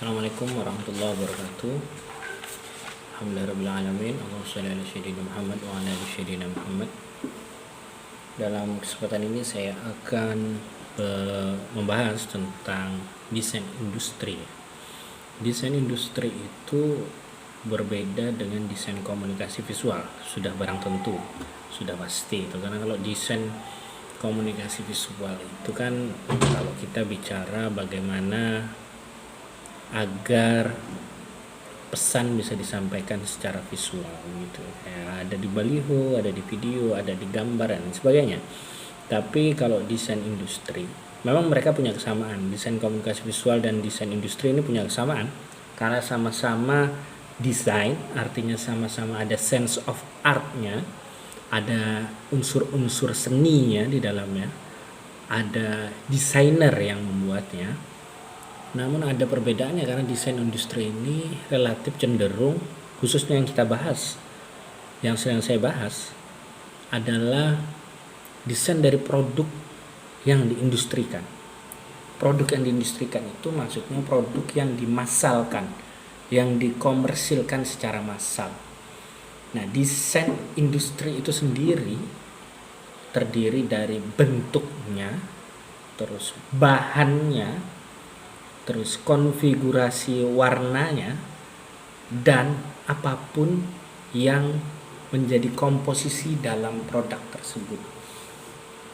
Assalamualaikum warahmatullahi wabarakatuh. Alhamdulillahirrahmanirrahim. Allahumma shalli ala sayyidina Muhammad wa ala ali sayyidina Muhammad. Dalam kesempatan ini saya akan membahas tentang desain industri. Desain industri itu berbeda dengan desain komunikasi visual, sudah barang tentu, sudah pasti itu. Karena kalau desain komunikasi visual itu kan kalau kita bicara bagaimana agar pesan bisa disampaikan secara visual gitu ya, ada di baliho, ada di video, ada di gambar dan sebagainya. Tapi kalau desain industri memang mereka punya kesamaan. Desain komunikasi visual dan desain industri ini punya kesamaan karena sama-sama desain, artinya sama-sama ada sense of artnya, ada unsur-unsur seninya di dalamnya, ada desainer yang membuatnya. Namun ada perbedaannya karena desain industri ini relatif cenderung, khususnya yang kita bahas, yang sedang saya bahas adalah desain dari produk yang diindustrikan. Produk yang diindustrikan itu maksudnya produk yang dimassalkan, yang dikomersilkan secara massal. Nah, desain industri itu sendiri terdiri dari bentuknya, terus bahannya, terus konfigurasi warnanya, dan apapun yang menjadi komposisi dalam produk tersebut.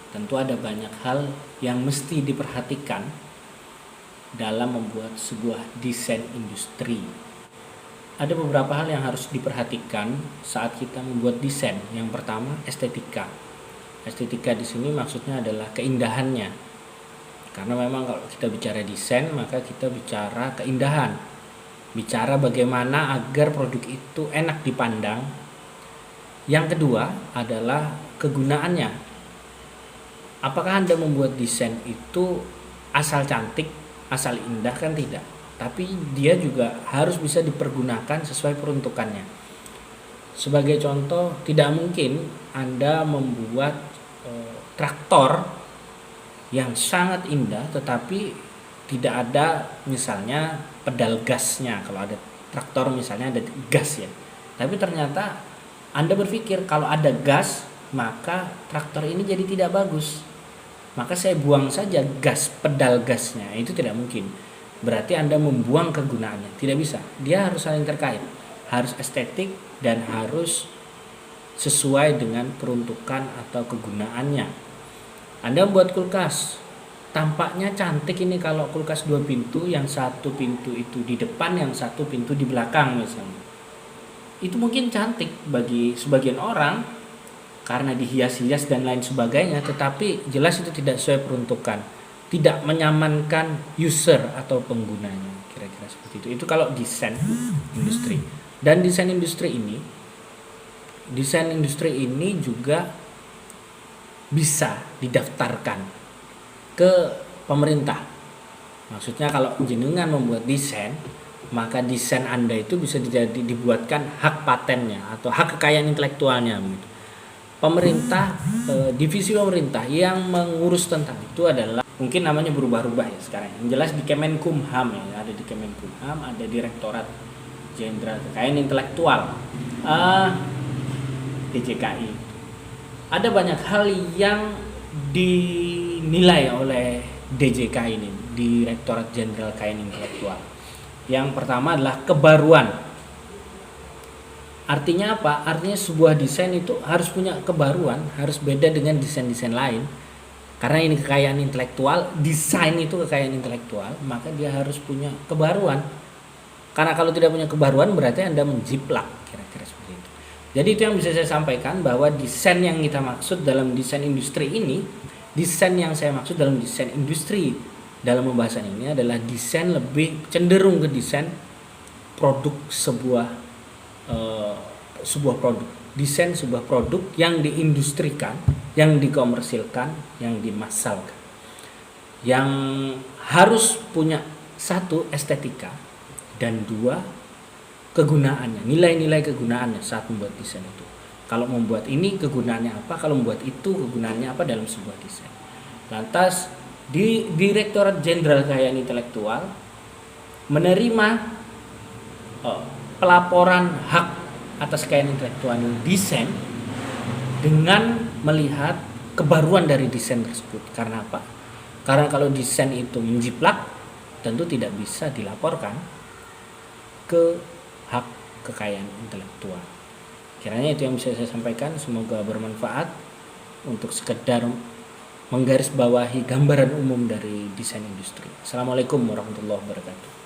Tentu ada banyak hal yang mesti diperhatikan dalam membuat sebuah desain industri. Ada beberapa hal yang harus diperhatikan saat kita membuat desain. Yang pertama, estetika. Estetika di sini maksudnya adalah keindahannya. Karena memang kalau kita bicara desain, maka kita bicara keindahan. Bicara bagaimana agar produk itu enak dipandang. Yang kedua adalah kegunaannya. Apakah Anda membuat desain itu asal cantik, asal indah? Kan tidak. Tapi dia juga harus bisa dipergunakan sesuai peruntukannya. Sebagai contoh, tidak mungkin Anda membuat traktor yang sangat indah tetapi tidak ada misalnya pedal gasnya. Kalau ada traktor misalnya ada gas ya, tapi ternyata Anda berpikir kalau ada gas maka traktor ini jadi tidak bagus, maka saya buang saja gas, pedal gasnya. Itu tidak mungkin, berarti Anda membuang kegunaannya. Tidak bisa, dia harus saling terkait, harus estetik dan harus sesuai dengan peruntukan atau kegunaannya. Anda buat kulkas, tampaknya cantik ini kalau kulkas 2 pintu, yang satu pintu itu di depan, yang satu pintu di belakang misalnya. Itu mungkin cantik bagi sebagian orang karena dihias-hias dan lain sebagainya, tetapi jelas itu tidak sesuai peruntukan, tidak menyamankan user atau penggunanya, kira-kira seperti itu. Itu kalau desain industri. Dan desain industri ini juga bisa didaftarkan ke pemerintah. Maksudnya kalau jenengan membuat desain, maka desain Anda itu bisa dibuatkan hak patennya atau hak kekayaan intelektualnya. Pemerintah, divisi pemerintah yang mengurus tentang itu adalah, mungkin namanya berubah-ubah ya sekarang. Yang jelas di Kemenkumham ya, ada di Kemenkumham, ada Direktorat Jenderal Kekayaan Intelektual, DJKI. Ada banyak hal yang dinilai oleh DJK ini, Direktorat Jenderal Kekayaan Intelektual. Yang pertama adalah kebaruan. Artinya apa? Artinya sebuah desain itu harus punya kebaruan, harus beda dengan desain-desain lain. Karena ini kekayaan intelektual, desain itu kekayaan intelektual, maka dia harus punya kebaruan. Karena kalau tidak punya kebaruan berarti Anda menjiplak, kira-kira seperti itu. Jadi itu yang bisa saya sampaikan, bahwa desain yang kita maksud dalam desain industri ini, desain yang saya maksud dalam desain industri dalam pembahasan ini adalah desain lebih cenderung ke desain produk sebuah produk. Desain sebuah produk yang diindustrikan, yang dikomersilkan, yang dimassalkan. Yang harus punya satu, estetika, dan dua, kegunaannya, nilai-nilai kegunaannya saat membuat desain itu. Kalau membuat ini kegunaannya apa, kalau membuat itu kegunaannya apa dalam sebuah desain. Lantas di Direktorat Jenderal Kekayaan Intelektual menerima pelaporan hak atas kekayaan intelektual desain dengan melihat kebaruan dari desain tersebut. Karena apa? Karena kalau desain itu menjiplak, tentu tidak bisa dilaporkan ke hak kekayaan intelektual. Kiranya itu yang bisa saya sampaikan, semoga bermanfaat untuk sekedar menggarisbawahi gambaran umum dari desain industri. Assalamualaikum warahmatullahi wabarakatuh.